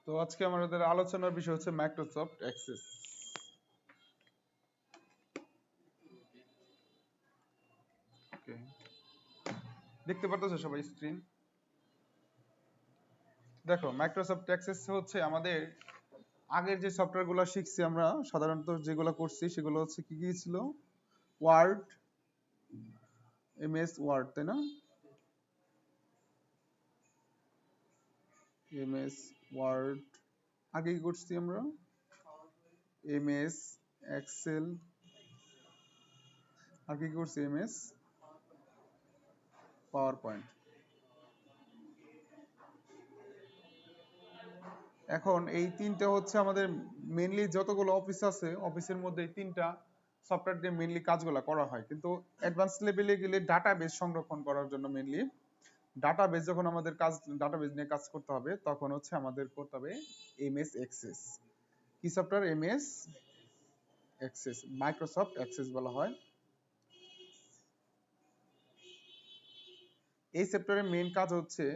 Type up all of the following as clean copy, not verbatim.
তো আজকে আমাদের আলোচনার বিষয় হচ্ছে মাইক্রোসফট অ্যাক্সেস। দেখতে পারতেছো সবাই স্ক্রিন? দেখো, মাইক্রোসফট অ্যাক্সেস হচ্ছে আমাদের আগের যে সফটওয়্যারগুলো শিখছি আমরা, সাধারণত যেগুলো করছি সেগুলো হচ্ছে কি কি ছিল? ওয়ার্ড, এমএস ওয়ার্ড, তাই না? এমএস ওয়ার্ড আগে কি করছি আমরা? এমএস এক্সেল, আর কি করছি? MS power point. এখন এই তিনটা হচ্ছে আমাদের মেইনলি যতগুলো অফিস আছে, অফিসের মধ্যে এই তিনটা সফটওয়্যার দিয়ে মেইনলি কাজগুলো করা হয়। কিন্তু অ্যাডভান্স লেভেলে গেলে ডাটাবেস সংরক্ষণ করার জন্য মেইনলি ডাটাবেস, যখন আমাদের কাজ ডাটাবেস নিয়ে কাজ করতে হবে, তখন হচ্ছে আমাদের করতে হবে এমএস এক্সেস। কি software? MS access, Microsoft access বলা হয়। এই সফটওয়্যারের মেইন কাজ হচ্ছে,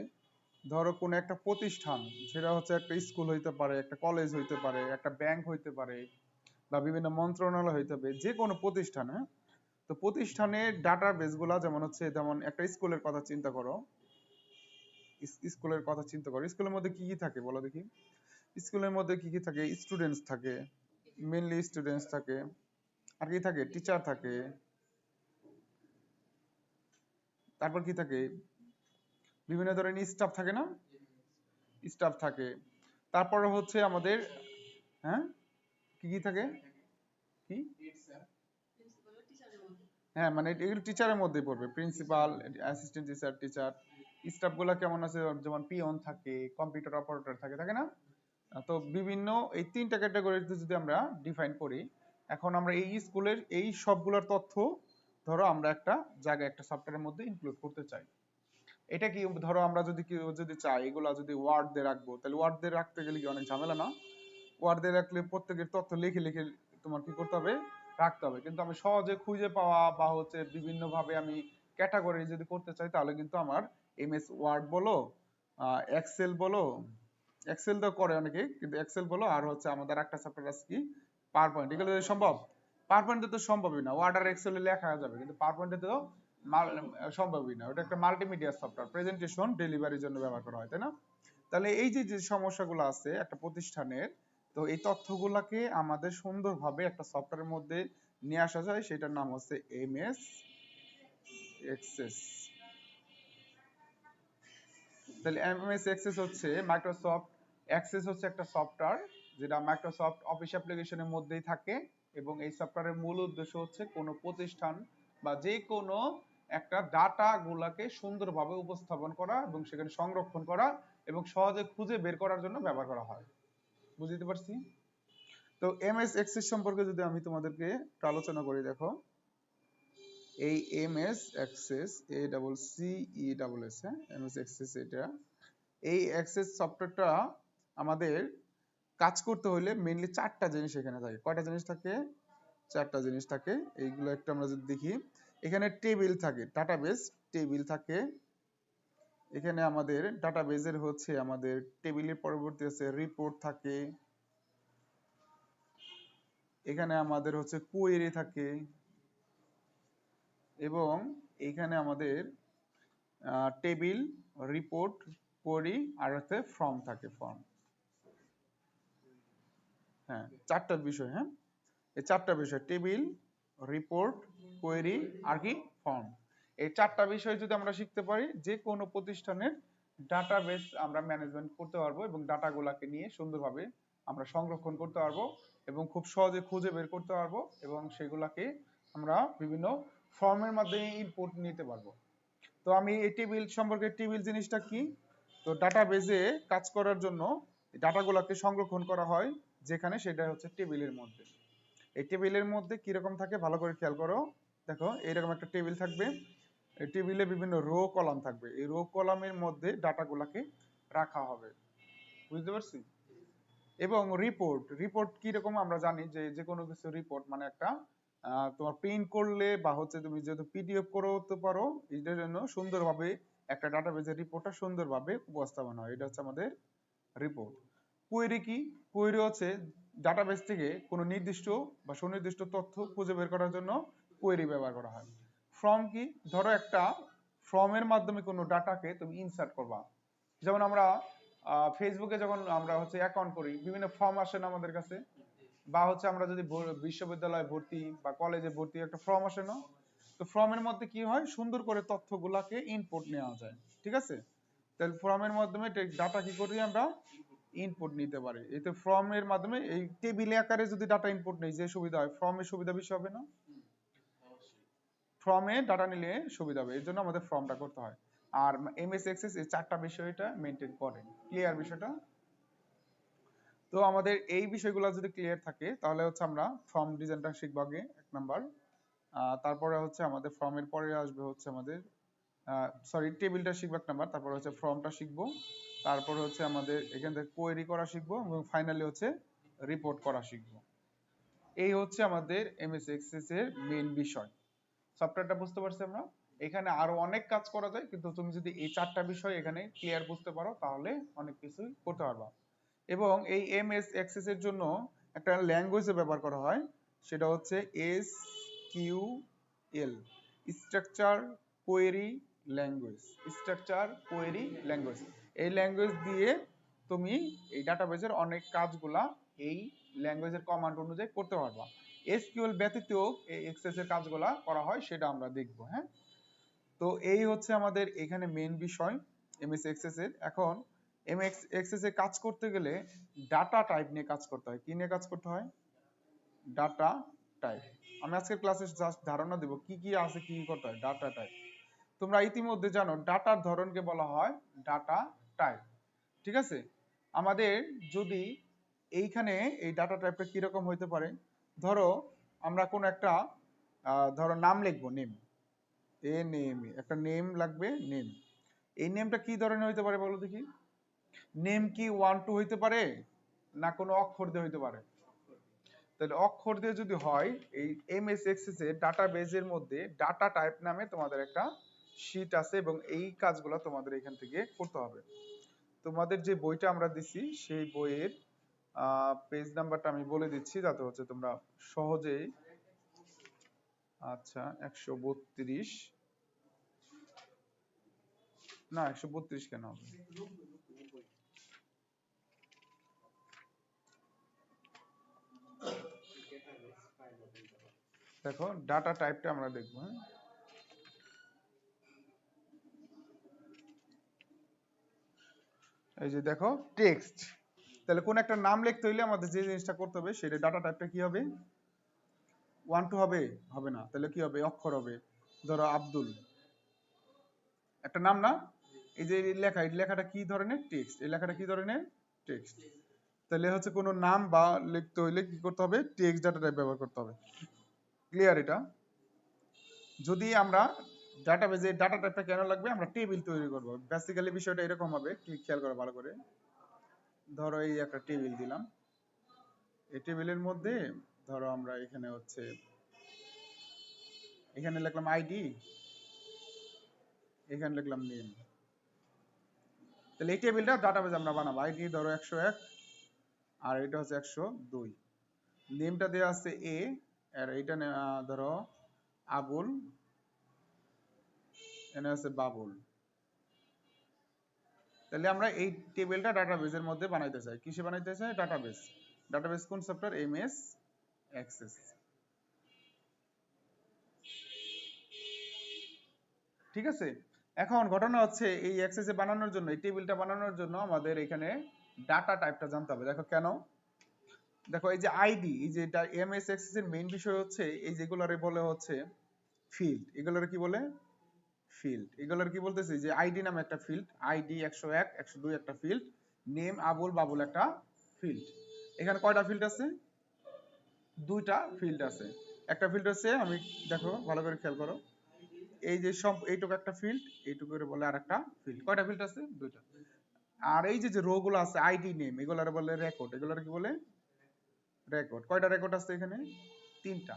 ধরো কোনো একটা প্রতিষ্ঠান, সেটা হচ্ছে একটা স্কুল হইতে পারে, একটা কলেজ হইতে পারে, একটা ব্যাংক হইতে পারে, বা বিভিন্ন মন্ত্রণালয় হইতে হবে, যে কোনো প্রতিষ্ঠান। হ্যাঁ, তো প্রতিষ্ঠানের ডাটাবেস গুলা যেমন একটা স্কুলের কথা চিন্তা করো। স্কুলের মধ্যে কি কি থাকে বলো দেখি? স্কুলের মধ্যে কি কি থাকে? স্টুডেন্টস থাকে, মেইনলি স্টুডেন্টস থাকে। আর কি থাকে? টিচার থাকে। তারপর কি থাকে? বিভিন্ন ধরনের স্টাফ থাকে না? স্টাফ থাকে। তারপরে হচ্ছে আমাদের, হ্যাঁ, কি কি থাকে? কি? হ্যাঁ, মানে এগুলো টিচারের মধ্যে পড়বে। Principal, assistant teacher, teacher. Staff গুলা কেমন আছে? যেমন পিয়ন থাকে, কম্পিউটার অপারেটর থাকে, থাকে না? তো বিভিন্ন এই তিনটা ক্যাটাগরিতে যদি আমরা ডিফাইন করি, এখন আমরা এই স্কুলের এই সবগুলোর তথ্য ধরো আমরা একটা জায়গায় একটা সফটওয়্যারের মধ্যে ইনক্লুড করতে চাই। এটা কি, ধরো আমরা যদি চাই এগুলা যদি ওয়ার্ড দিয়ে রাখবো, তাহলে ওয়ার্ড দিয়ে রাখতে গেলে কি অনেক ঝামেলা না? ওয়ার্ড দিয়ে রাখলে প্রত্যেকের তথ্য লিখে লিখে তোমার কি করতে হবে? রাখতে হবে। কিন্তু আমি সহজে খুঁজে পাওয়া বা হচ্ছে বিভিন্ন ভাবে আমি ক্যাটাগরি যদি করতে চাই, তাহলে কিন্তু আমার এমএস ওয়ার্ড বলো, এক্সেল বলো, এক্সেল তো করে অনেকে, কিন্তু এক্সেল বলো, আর হচ্ছে আমাদের একটা সফটওয়্যার আছে কি, পাওয়ার পয়েন্ট। এগুলো যদি সম্ভব, পাওয়ার পয়েন্টে তো সম্ভবই না। ওয়ার্ড আর এক্সেলে লেখা যাবে, কিন্তু পাওয়ার পয়েন্টে তো সম্ভবই না। ওটা একটা মাল্টিমিডিয়া সফটওয়্যার, প্রেজেন্টেশন ডেলিভারির জন্য ব্যবহার করা হয়, তাই না? তাহলে এই যে যে সমস্যাগুলো আছে একটা প্রতিষ্ঠানের, তো এই তথ্যগুলোকে আমাদের সুন্দরভাবে একটা সফটওয়্যারের মধ্যে নিয়ে আসা যায়, সেটার নাম হচ্ছে এমএস এক্সেস। তাহলে এমএস এক্সেস হচ্ছে মাইক্রোসফট অ্যাক্সেস, হচ্ছে একটা সফটওয়্যার যেটা মাইক্রোসফট অফিস অ্যাপ্লিকেশনের মধ্যেই থাকে। এবং এই সফটওয়্যারের মূল উদ্দেশ্য হচ্ছে কোনো প্রতিষ্ঠান বা যে কোনো একটা ডাটা গুলাকে সুন্দরভাবে উপস্থাপন করা এবং সেখানে সংরক্ষণ করা এবং সহজে খুঁজে বের করার জন্য ব্যবহার করা হয়। বুঝতে পারছি? তো এমএস এক্সেস সম্পর্কে যদি আমি তোমাদেরকে একটু আলোচনা করি, দেখো এই MS access, A double C E double S, হ্যাঁ, এমএস এক্সেস, এটা এই অ্যাক্সেস সফটওয়্যারটা আমাদের কাজ করতে হলে মেইনলি চারটা জিনিস এখানে থাকে। কয়টা জিনিস থাকে? চারটা জিনিস থাকে। এইগুলো একটু আমরা যদি দেখি, এখানে টেবিল থাকে, ডাটাবেস টেবিল থাকে। এখানে আমাদের ডাটাবেজের হচ্ছে আমাদের টেবিলের পরবর্তী আছে রিপোর্ট থাকে। এখানে আমাদের হচ্ছে কোয়েরি থাকে, এবং এখানে আমাদের টেবিল, রিপোর্ট, কোয়েরি, আর হচ্ছে ফর্ম থাকে, ফর্ম। হ্যাঁ, চারটা বিষয়। হ্যাঁ, এই চারটা বিষয়, টেবিল, রিপোর্ট, কোয়েরি, আর কি, ফর্ম। এই চারটা বিষয় যদি আমরা শিখতে পারি, যে কোনো প্রতিষ্ঠানের ডাটাবেস আমরা ম্যানেজমেন্ট করতে পারবো এবং ডাটাগুলোকে নিয়ে সুন্দরভাবে আমরা সংরক্ষণ করতে পারবো এবং খুব সহজে খুঁজে বের করতে পারবো এবং সেগুলাকে আমরা বিভিন্ন ফর্মের মাধ্যমে ইনপুট নিতে পারবো। তো আমি এই টেবিল সম্পর্কে, টেবিল জিনিসটা কি? তো ডাটাবেজে কাজ করার জন্য ডাটাগুলোকে সংরক্ষণ করা হয় যেখানে, সেটা হচ্ছে টেবিলের মধ্যে। এই টেবিলের মধ্যে কিরকম থাকে ভালো করে খেয়াল করো। দেখো, এরকম একটা টেবিল থাকবে, এই টেবিলে বিভিন্ন রো কলাম থাকবে, এই রো কলামের মধ্যে ডাটাগুলোকে রাখা হবে। বুঝতে পারছি? এবং রিপোর্ট, রিপোর্ট কিরকম আমরা জানি যে যে কোনো কিছু রিপোর্ট মানে একটা তোমার প্রিন্ট করলে বা হচ্ছে তুমি যেহেতু পিডিএফ করতে পারো, এটার জন্য সুন্দরভাবে একটা ডাটাবেজের রিপোর্টটা সুন্দরভাবে উপস্থাপন হয়, এটা হচ্ছে আমাদের রিপোর্ট। কোয়েরি কি? কোয়েরি হচ্ছে ডাটাবেস থেকে কোনো নির্দিষ্ট বা সুনির্দিষ্ট তথ্য খুঁজে বের করার জন্য কোয়েরি ব্যবহার করা হয়। ফ্রম কি? ধরো একটা ফর্মের মাধ্যমে কোনো ডাটাকে তুমি ইনসার্ট করবা। যেমন আমরা ফেসবুকে যখন আমরা হচ্ছে অ্যাকাউন্ট করি, বিভিন্ন ফর্ম আসে না আমাদের কাছে, বা হচ্ছে আমরা যদি বিশ্ববিদ্যালয়ে ভর্তি বা কলেজে ভর্তি একটা ফর্ম আসে না, তো ফর্মের মধ্যে কি হয়, সুন্দর করে তথ্যগুলাকে ইনপুট নেওয়া যায়, ঠিক আছে? তাহলে ফর্মের মাধ্যমে ডাটা কি করি আমরা, ইনপুট নিতে পারি। এতে ফর্মের মাধ্যমে এই টেবিল আকারে যদি ডাটা ইনপুট নেই, যে সুবিধা হয়, ফর্মের সুবিধা বেশি হবে না? ফর্মে ডাটা নিলে সুবিধা হবে, এর জন্য আমাদের ফর্মটা করতে হয়। আর এমএস এক্সেস এই চারটা বিষয়টা মেনটেন করে। ক্লিয়ার বিষয়টা? তো আমাদের এই বিষয়গুলো যদি ক্লিয়ার থাকে তাহলে হচ্ছে আমরা ফর্ম ডিজাইনটা শিখবো আগে, এক নাম্বার। তারপরে হচ্ছে আমাদের ফর্মের পরে আসবে হচ্ছে আমাদের সরি টেবিলটা শিখবো এক নাম্বার, তারপরে হচ্ছে ফর্মটা শিখবো, তারপরে হচ্ছে আমাদের এখান থেকে কোয়েরি করা শিখবো, এবং ফাইনালি হচ্ছে রিপোর্ট করা শিখবো। এই হচ্ছে আমাদের এমএস এক্সেস এর মেইন বিষয়। সফটওয়্যারটা বুঝতে পারছি আমরা? এখানে আরো অনেক কাজ করা যায়, কিন্তু তুমি যদি এই চারটা বিষয় এখানে ক্লিয়ার বুঝতে পারো তাহলে অনেক কিছুই করতে পারবা। এবং এই এমএস এক্সেস এর জন্য একটা ল্যাঙ্গুয়েজে ব্যবহার করা হয়, সেটা হচ্ছে SQL, structure query language. Structure query language, এই ল্যাঙ্গুয়েজ দিয়ে তুমি এই ডাটাবেজের অনেক কাজগুলা এই ল্যাঙ্গুয়েজের কমান্ড অনুযায়ী করতে পারবা। এসকিউএল ব্যতীত এই এক্সেস এর কাজগুলা করা হয়, সেটা আমরা দেখবো। হ্যাঁ, তো এই হচ্ছে আমাদের এখানে মেইন বিষয় এমএস এক্সেস এর। এখন এমএস এক্সেস এ কাজ করতে গেলে ডাটা টাইপ নিয়ে কাজ করতে হয়। কি নিয়ে কাজ করতে হয়? Data type. আমি আজকের ক্লাসে জাস্ট ধারণা দেব কি কি আছে, কি কি করতে হয়। ডাটা টাইপ তোমরা ইতিমধ্যে জানো, ডাটার ধরনকে বলা হয় ডাটা টাইপ, ঠিক আছে? আমাদের যদি এইখানে এই ডাটা টাইপটা কিরকম হইতে পারে, ধরো আমরা কোন একটা ধরো নাম লিখবো, নেম, নেম, একটা নেম লাগবে, নেম। এই নেমটা কি ধরনের হইতে পারে বলো দেখি? নেম কি 1 2 হইতে পারে, না কোনো অক্ষর দিয়ে হইতে পারে? তাহলে অক্ষর দিয়ে যদি হয়, এই এমএস এক্সেস এর ডাটাবেজের মধ্যে ডাটা টাইপ নামে তোমাদের একটা শীট আছে, এবং এই কাজগুলো তোমাদের এখান থেকে করতে হবে। তোমাদের যে বইটা আমরা দিছি সেই বইয়ের পেজ নাম্বারটা আমি বলে দিচ্ছি, যাতে হচ্ছে তোমরা সহজেই, আচ্ছা 132, না 132 কেন হবে, দেখো ডাটা টাইপটা আমরা দেখবো। হ্যাঁ, এই যে দেখো টেক্সট, তাহলে কোন একটা নাম লিখতে হইলে আমাদের যে জিনিসটা করতে হবে, সেটা ডাটা টাইপটা কি হবে? 1 2 হবে? হবে না, তাহলে কি হবে? অক্ষর হবে। ধরো আব্দুল, একটা নাম না? এই যে লেখা, এই লেখাটা কি ধরনের? টেক্সট। এই লেখাটা কি ধরনের? টেক্সট। তাহলে হচ্ছে কোনো নাম বা লিখতে হইলে কি করতে হবে? টেক্সট ডাটা টাইপ ব্যবহার করতে হবে। ক্লিয়ার এটা? যদি আমরা ডাটাবেজে ডাটা টাইপটা কেন লাগবে, আমরা টেবিল তৈরি করব, বেসিক্যালি বিষয়টা এরকম হবে, কি খেয়াল করো ভালো করে। ধরো এই একটা টেবিল দিলাম, এই টেবিলের মধ্যে ধরো আমরা এখানে হচ্ছে, এখানে লিখলাম আইডি, এখানে লিখলাম নেম। তাহলে এই টেবিলটা ডাটাবেজ আমরা বানাবো। আইডি ধরো 101, আর এটা হচ্ছে 102। নেমটা দেওয়া আছে এ, আর এইটা ধরো আবুল, এখানে আছে বাবুল। তাহলে আমরা এই টেবিলটা ডাটাবেজের মধ্যে বানাইতে চাই। কিসে বানাইতে চাই? ডাটাবেজ। ডাটাবেজ কোন সফটওয়্যার? MS access. ঠিক আছে? এখন ঘটনা হচ্ছে এই এক্সেসে বানানোর জন্য, এই টেবিলটা বানানোর জন্য আমাদের এখানে ডাটা টাইপটা জানতে হবে। দেখো কেন? দেখো এই যে আইডি, এই যে এমএস এক্সেস এর মেইন বিষয় হচ্ছে এই যেগুলারে বলে হচ্ছে ফিল্ড। এগুলারে কি বলে? ফিল্ড। এগুলার কি বলতেছে? যে আইডি নামে একটা ফিল্ড, আইডি 101 102 একটা ফিল্ড, নেম আবুল বাবুল একটা ফিল্ড। এখানে কয়টা ফিল্ড আছে? দুইটা ফিল্ড আছে। একটা ফিল্ড হচ্ছে, আমি দেখো ভালো করে খেয়াল করো, এই যে সব এইটুকু একটা ফিল্ড, এইটুকু বলে আর একটা ফিল্ড। কয়টা ফিল্ড আছে? দুইটা। আর এই যে যে রো গুলো আছে আইডি নেম, এগুলার বলে রেকর্ড। এগুলার কি বলে? রেকর্ড। কয়টা রেকর্ড আছে এখানে? তিনটা।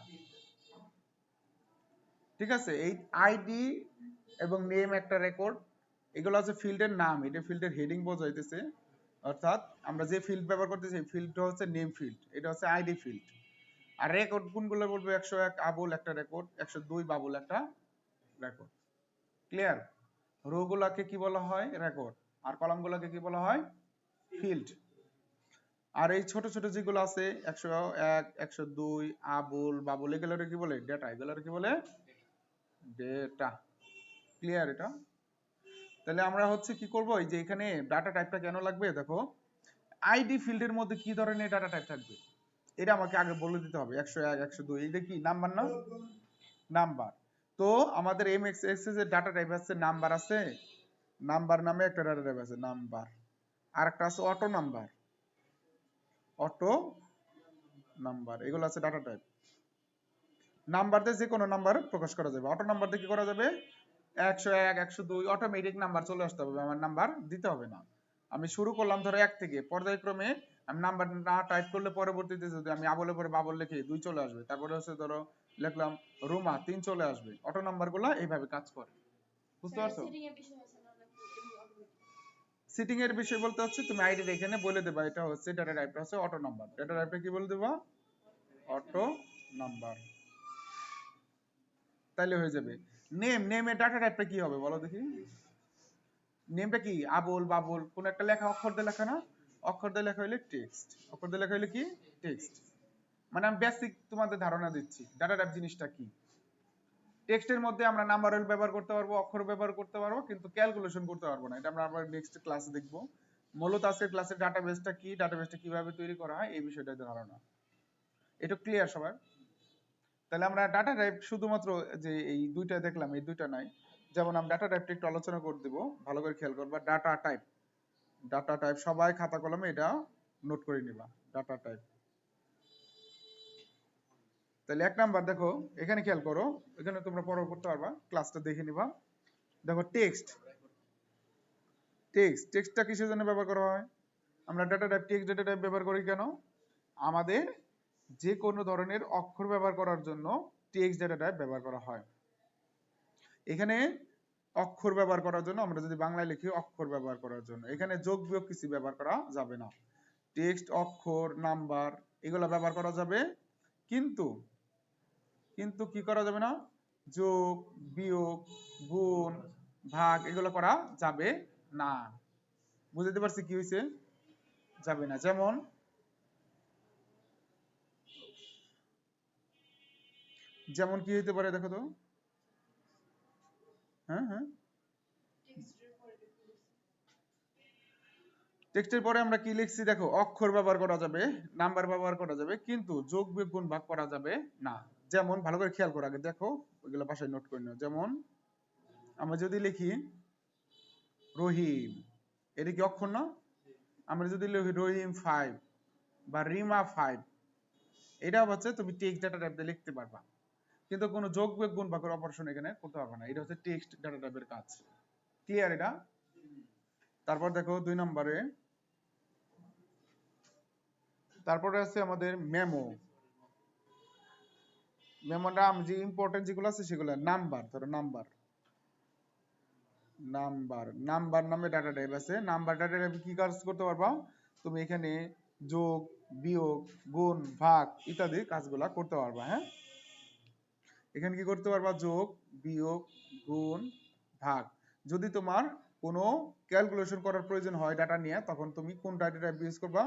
ঠিক আছে? এই আইডি এবং নেম একটা রেকর্ড, এগুলো আছে ফিল্ডের নাম, এটা ফিল্ডের হেডিং বোঝাইতেছে। অর্থাৎ আমরা যে ফিল্ড ব্যবহার করতেছি এই ফিল্ডটা হচ্ছে নেম ফিল্ড, এটা হচ্ছে আইডি ফিল্ড। আর রেকর্ড কোনগুলো বলবো, 101 আবুল একটা রেকর্ড, 102 বাবুল একটা রেকর্ড। ক্লিয়ার? রো গুলাকে কি বলা হয়? রেকর্ড। আর কলাম গুলাকে কি বলা হয়? ফিল্ড। আর এই ছোট ছোট যেগুলো আছে 101 102 আবুল বাবুল এগুলোর কি বলে? ডেটা। এগুলোর কি বলে? ডেটা। ক্লিয়ার এটা? তাহলে আমরা হচ্ছে কি করব, এই যে এখানে ডাটা টাইপটা কেন লাগবে দেখো, আইডি ফিল্ডের মধ্যে কি ধরনের ডাটা টাইপ থাকবে এটা আমাকে আগে বলে দিতে হবে। 101 102 এটা কি নাম্বার না? নাম্বার। তো আমাদের এমএক্সএস এর ডাটা টাইপ আছে নাম্বার আছে, নাম্বার নামে একটা ডাটা টাইপ আছে নাম্বার। আর একটা আছে অটো নাম্বার, অটো নাম্বার, এগুলো আছে ডাটা টাইপ। নাম্বার দিয়ে যে কোনো নাম্বার প্রকাশ করা যাবে। অটো নাম্বার দিয়ে কি করা যাবে? 101 102 অটোমেটিক নাম্বার চলে আসতে হবে, আমার নাম্বার দিতে হবে না। আমি শুরু করলাম ধরো 1 থেকে, পর্যায়ক্রমে আমি নাম্বার না টাইপ করলে পরবর্তীতে যদি আমি আবলে পরে বাবল লিখি 2 চলে আসবে, তারপরে হচ্ছে ধরো লিখলাম রুমা 3 চলে আসবে। অটো নাম্বারগুলো এইভাবে কাজ করে। বুঝতে পারছো? সিটিং এর বিষয় বলতে হচ্ছে তুমি আইডি এখানে বলে দেবা এটা হচ্ছে ডাটা টাইপটা হচ্ছে অটো নাম্বার। ডাটা টাইপটা কি বলে দেবা? Auto number. তাইলে হয়ে যাবে। নেমের ডাটা টাইপটা কি হবে বলো দেখি? নেমটা কি? আবুল বাবুল কোন একটা লেখা অক্ষর দিয়ে লেখা না? অক্ষর দিয়ে লেখা হইলে টেক্সট। অক্ষর দিয়ে লেখা হইলে কি? টেক্সট। মানে আমি বেসিক তোমাদের ধারণা দিচ্ছি ডাটা টাইপ জিনিসটা কি। টেক্সটের মধ্যে আমরা নাম্বারল ব্যবহার করতে পারবো, অক্ষর ব্যবহার করতে পারবো, কিন্তু ক্যালকুলেশন করতে পারবো না। এটা আমরা আবার নেক্সট ক্লাসে দেখবো। মূলত আজকের ক্লাসে ডাটাবেসটা কি, ডাটাবেসটা কিভাবে তৈরি করা হয় এই বিষয়টা ধারণা। এটা ক্লিয়ার সবার? তাহলে আমরা ডাটা টাইপ শুধুমাত্র যে এই দুইটা দেখলাম, এই দুইটা নাই। যেমন আমরা ডাটা টাইপটা একটু আলোচনা করে দিব, ভালো করে খেয়াল করবা। ডাটা টাইপ, ডাটা টাইপ সবাই খাতা কলমে এটা নোট করে নিবা। Data type. তাহলে 1 নাম্বার দেখো, এখানে খেয়াল করো, এখানে তোমরা পড়া করতে পারবা, ক্লাসটা দেখে নিবা। দেখো টেক্সট, টেক্সটটা কিসের জন্য ব্যবহার করা হয়? আমরা data type, text data type ব্যবহার করি কেন? আমাদের যে কোনো ধরনের অক্ষর ব্যবহার করার জন্য টেক্সট ডাটা টাইপ ব্যবহার করা হয়। এখানে অক্ষর ব্যবহার করার জন্য, আমরা যদি বাংলায় লিখি অক্ষর ব্যবহার করার জন্য, এখানে যোগ বিয়োগ কিছু ব্যবহার করা যাবে না। টেক্সট, অক্ষর, নাম্বার এগুলো ব্যবহার করা যাবে, কিন্তু কিন্তু কি করা যাবে না? যোগ বিয়োগ গুণ ভাগ এগুলো করা যাবে না। বুঝতে পারছি কি হয়েছে? যাবে না। যেমন যেমন কি হইতে পারে দেখো তো? হ্যাঁ হ্যাঁ, টেক্সটের পরে আমরা কি লিখছি দেখো, অক্ষর ব্যবহার করা যাবে, নাম্বার ব্যবহার করা যাবে, কিন্তু যোগ বিয়োগ গুণ ভাগ করা যাবে না। যেমন ভালো করে খেয়াল করো, আগে দেখো ওইগুলো বাসায় নোট করে নিও। যেমন আমরা যদি লিখি রহিম, এটা কি অক্ষর না? আমরা যদি লিখি রহিম 5 বা রিমা 5, এটা হচ্ছে তুমি টেক্সট ডাটা টাইপ দিয়ে লিখতে পারবা, কিন্তু কোনো যোগ বিয়োগ গুণ ভাগের অপারেশন এখানে করতে পারবা না। এটা হচ্ছে টেক্সট ডাটা টাইপের কাজ। ক্লিয়ার এটা? তারপর দেখো 2 নম্বরে, তারপরে আছে আমাদের মেমো। মেমোটা যে ইম্পর্টেন্ট যেগুলো আছে সেগুলো নাম্বার, ধরো নাম্বার, নাম্বার নামে ডাটা টাইপ আছে। নাম্বার ডাটা টাইপে কি কাজ করতে পারবা? তুমি এখানে যোগ বিয়োগ গুণ ভাগ ইত্যাদি কাজগুলা করতে পারবা। হ্যাঁ, এখানে কি করতে পারবা? যোগ বিয়োগ গুণ ভাগ। যদি তোমার কোনো ক্যালকুলেশন করার প্রয়োজন হয় ডাটা নিয়ে, তখন তুমি কোন ডাটা টাইপ ইউজ করবা?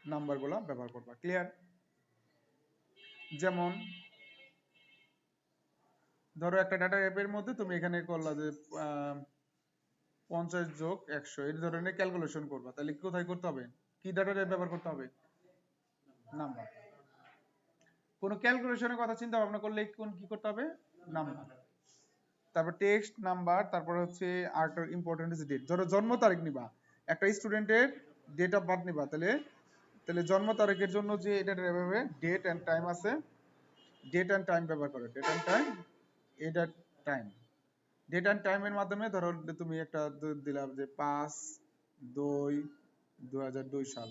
নাম্বারগুলা ব্যবহার করবা। ক্লিয়ার? যেমন ধরো একটা ডাটা টাইপের মধ্যে তুমি এখানে করলা যে 50 যোগ 100 এই ধরনের ক্যালকুলেশন করবা, তাহলে কোথায় করতে হবে? কি ডাটা টাইপ ব্যবহার করতে হবে? নাম্বার। কোনো ক্যালকুলেশনের কথা চিন্তা ভাবনা করলে কোন কি করতে হবে? নাম্বার। তারপর টেক্সট, নাম্বার, তারপর হচ্ছে আরেকটা ইম্পর্টেন্ট হচ্ছে ডেট। ধরো জন্ম তারিখ নিবা, একটা স্টুডেন্টের ডেট অফ বার্থ নিবা, তাহলে তাহলে জন্ম তারিখের জন্য যে এটা ব্যবহার ডেট এন্ড টাইম আছে, ডেট এন্ড টাইম ব্যবহার করে, ডেট এন্ড টাইম, এটা টাইম। ডেট এন্ড টাইমের মাধ্যমে ধরো তুমি একটা দিলাম যে 5/2/2002 সাল,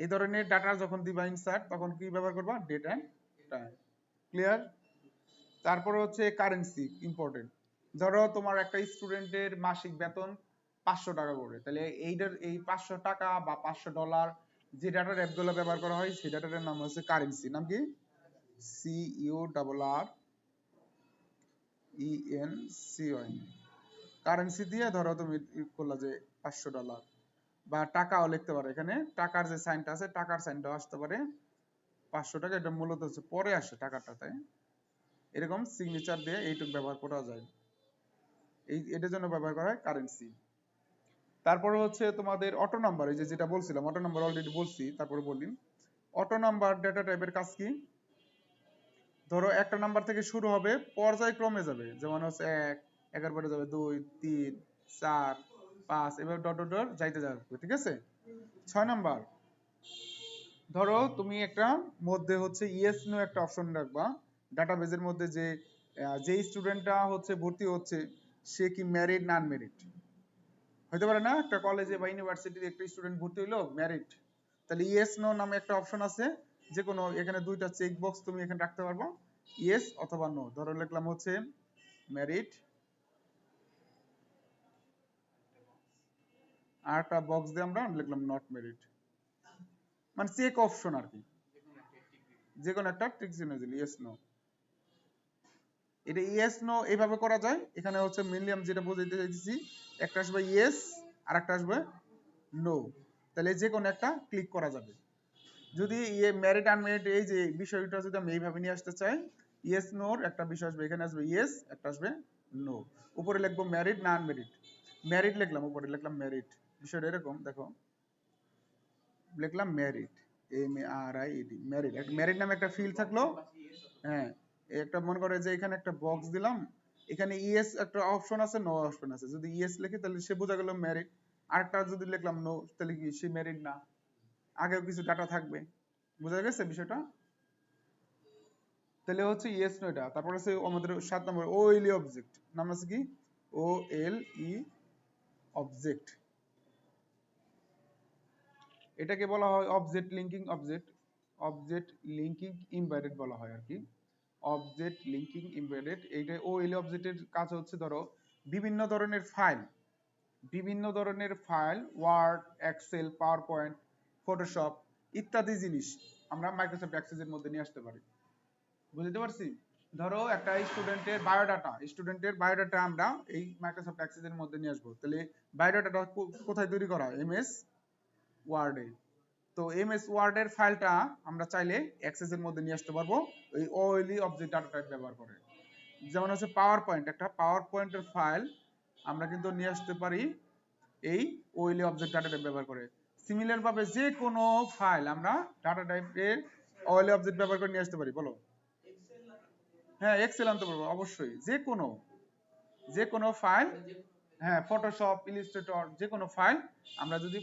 এই ধরনের ডাটা যখন দিবা ইনসার্ট, তখন কি ব্যবহার করবা? Date and time. ক্লিয়ার? তারপরে হচ্ছে কারেন্সি ইম্পর্টেন্ট। ধরো তোমার একটা স্টুডেন্টের মাসিক বেতন 500 টাকা করে। তাহলে এইটার এই 500 টাকা বা $500 যে ডাটা টাইপগুলো ব্যবহার করা হয় সেই ডাটাটার নাম হচ্ছে কারেন্সি। নাম কি? CURRENCY। কারেন্সি দিয়ে ধরো তুমি করলা যে $500 বা টাকাও লিখতে পারো, এখানে টাকার যে সাইনটা আছে টাকার সাইনটাও আসতে পারে। 500 টাকা এটা মূলত হচ্ছে পরে আসে টাকাটাতে, এরকম সিগনেচার দিয়ে এইটুকু ব্যবহার করা যায়। এটার জন্য ব্যবহার করা হয় কারেন্সি। তারপরে হচ্ছে তোমাদের অটো নাম্বার, এই যে যেটা বলছিলাম অটো নাম্বার অলরেডি বলছি, তারপরে বলি অটো নাম্বার ডেটা টাইপের কাজ কি? ধরো একটা নাম্বার থেকে শুরু হবে, পর্যায়ক্রমে যাবে, যেমন হচ্ছে 1, 1 পরে যাবে 2, 3, 4, 5, এভাবে ডট ডট ডট যাইতে যাবে, ঠিক আছে? 6 নাম্বার, ধরো তুমি একটা মধ্যে হচ্ছে ইয়েস নো একটা অপশন রাখবা ডাটাবেজের মধ্যে, যে স্টুডেন্টটা হচ্ছে ভর্তি হচ্ছে সে কি ম্যারিড না আনম্যারিড হতে পারে না, একটা কলেজে বা ইউনিভার্সিটিতে একটা স্টুডেন্ট ভর্তি হইলো ম্যারিড, তাহলে ইয়েস নো নামে একটা অপশন আছে, যে কোনো এখানে দুইটা চেক বক্স তুমি এখানে রাখতে পারবো, ইয়েস অথবা নো। ধরো লিখলাম হচ্ছে ম্যারিড, আর একটা বক্স দিয়ে আমরা লিখলাম নট ম্যারিড, মানে চেক অপশন আর কি, যে কোনো একটা টিক চিহ্ন দিলে ইয়েস নো। এটা ইয়েস নো এইভাবে করা যায়। এখানে হচ্ছে মেইনলি আমি যেটা বোঝাইতে চাইছি, একটা আসবে ইয়েস আর একটা আসবে নো, তাহলে যে কোনো একটা ক্লিক করা যাবে। যদি ম্যারিড আনম্যারিড এই যে বিষয়টা যদি আমি এইভাবে নিয়ে আসতে চাই, ইয়েস নোর একটা বিষয় আসবে, এখানে আসবে ইয়েস, একটা আসবে নো। উপরে লিখবো ম্যারিড না আনম্যারিড, ম্যারিড লিখলাম, উপরে লিখলাম ম্যারিড, বিষয়টা এরকম দেখো, লিখলাম ম্যারিড, MARIED ম্যারিড, ম্যারিড নামে একটা ফিল্ড থাকলো। হ্যাঁ, একটা মনে করে যে এখানে একটা বক্স দিলাম, এখানে ইয়েস একটা অপশন আছে, নো অপশন আছে, যদি ইয়েস লিখি তাহলে সে বোঝা গেল ম্যারিড, আরেকটা যদি লিখলাম নো তাহলে কি সে ম্যারিড না, আগেও কিছু ডাটা থাকবে। বোঝা গেছে বিষয়টা? তাহলে হচ্ছে ইয়েস নো এটা। তারপর হচ্ছে আমাদের 7 নম্বর ওএলই অবজেক্ট, নাম আছে কি? OLE object. এটাকে বলা হয় object linking object, object linking embedded বলা হয় আর কি, অবজেক্ট লিঙ্কিং এমবেডেড। এইটা ওএলই অবজেক্টের কাজ হচ্ছে ধরো বিভিন্ন ধরনের file Word, Excel, PowerPoint, Photoshop ইত্যাদি জিনিস আমরা মাইক্রোসফট এক্সেসের মধ্যে নিয়ে আসতে পারি। বুঝতে পারছি? ধরো একটা স্টুডেন্টের বায়োডাটা আমরা এই মাইক্রোসফট এক্সেসের মধ্যে নিয়ে আসবো, তাহলে বায়োডাটাটা কোথায় তৈরি করা হয়? এমএস ওয়ার্ডে। তো এমএস ওয়ার্ডের ফাইলটা আমরা চাইলে এক্সেস এর মধ্যে নিয়ে আসতে পারবো ওই ওএলই অবজেক্ট ডাটা টাইপ ব্যবহার করে। যেমন হচ্ছে পাওয়ার পয়েন্ট, একটা পাওয়ার পয়েন্টের ফাইল আমরা কিন্তু নিয়ে আসতে পারি এই ওএলই অবজেক্ট ডাটা টাইপ ব্যবহার করে। সিমিলার ভাবে যে কোনো ফাইল আমরা ডাটা টাইপের ওএলই অবজেক্ট ব্যবহার করে নিয়ে আসতে পারি। বলো। হ্যাঁ, এক্সেল আনতে পারবো অবশ্যই, যে কোনো ফাইল। হ্যাঁ, ফটোশপ, ইলাস্ট্রেটর, যে কোনো ফাইল আমরা যদি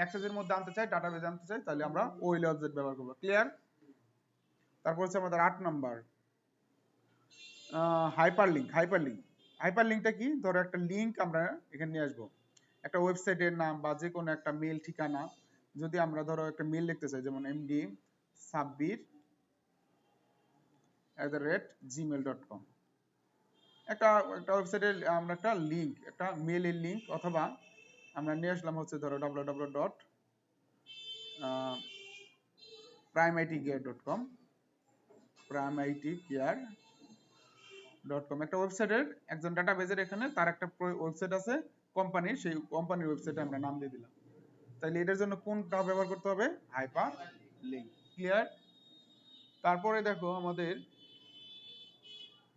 এক্সেস এর মধ্যে আনতে চাই, ডাটাবেজে আনতে চাই, তাহলে আমরা ওএলই অবজেক্ট ব্যবহার করব। ক্লিয়ার? তারপর হচ্ছে আমাদের 8 নাম্বার হাইপারলিংকটা কি? ধরো একটা লিংক আমরা এখানে নিয়ে আসবো, একটা ওয়েবসাইটের নাম বা যে কোনো একটা মেল ঠিকানা, যদি আমরা ধরো একটা মেল লিখতে চাই, যেমন md@gmail.com, একটা একটা ওয়েবসাইটের আমরা একটা লিংক, একটা মেলের লিংক, অথবা আমরা নিয়ে আসলাম হচ্ছে ধরো www.primeitcare.com, একটা ওয়েবসাইটের একজন ডাটাবেজের, এখানে তার একটা ওয়েবসাইট আছে কোম্পানির, সেই কোম্পানির ওয়েবসাইটে আমরা নাম দিয়ে দিলাম। তাহলে এটার জন্য কোনটা ব্যবহার করতে হবে? Hyper link. ক্লিয়ার? তারপরে দেখো আমাদের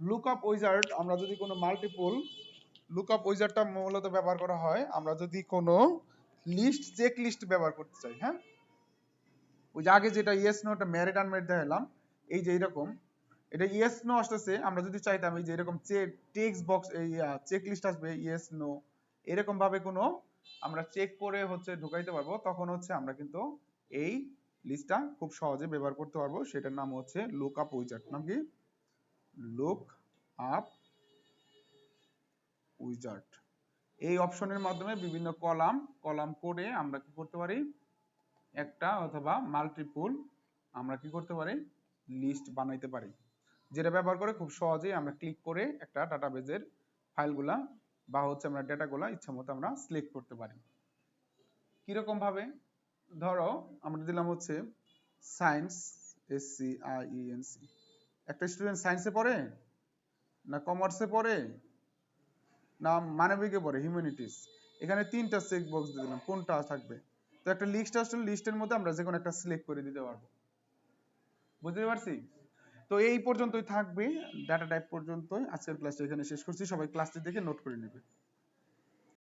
লুকআপ উইজার্ড, আমরা যদি কোনো মাল্টিপল লুকআপ উইজার্ডটা মূলত ব্যবহার করা হয় আমরা যদি কোনো চেক লিস্ট ব্যবহার করতে চাই। হ্যাঁ, ওই যে আগে যেটা ইয়েস নো, এটা ম্যারিড আনম্যারিড দেখালাম, এই যে এরকম এটা ইয়েস নো আসতেছে, আমরা যদি চাইতাম এই যে এরকম টেক্সট বক্স, এই চেক লিস্ট আসবে ইয়েস নো, এরকম ভাবে কোনো আমরা চেক করে হচ্ছে ঢুকাইতে পারবো, তখন হচ্ছে আমরা কিন্তু এই লিস্টটা খুব সহজে ব্যবহার করতে পারবো। সেটার নাম হচ্ছে লুক আপ উইজার্ড। নাম কি? Look up wizard. এই অপশনের মাধ্যমে বিভিন্ন কলাম করে আমরা কি করতে পারি? একটা অথবা মাল্টিপল আমরা কি করতে পারি? লিস্ট বানাইতে পারি, যেটা ব্যবহার করে খুব সহজেই আমরা ক্লিক করে একটা ডাটাবেজের ফাইলগুলা বা হচ্ছে আমরা ডেটাগুলো ইচ্ছা মতো আমরা সিলেক্ট করতে পারি। কিরকম ভাবে? ধরো আমরা দিলাম হচ্ছে সায়েন্স, SCIENC। একটা স্টুডেন্ট সায়েন্সে পড়ে, না কমার্সে পড়ে, না মানবিকে পড়ে, হিউম্যানিটিস। এখানে তিনটা চেক বক্স দিয়ে দিলাম কোনটা থাকবে। তো একটা লিস্ট আসলে লিস্টের মধ্যে আমরা যে কোনো একটা সিলেক্ট করে দিতে পারবো। বুঝতে পারছি? তো এই পর্যন্তই থাকবে, ডাটা টাইপ পর্যন্তই। আজকের ক্লাসটা এখানে শেষ করছি, সবাই ক্লাসটি দেখে নোট করে নেবে।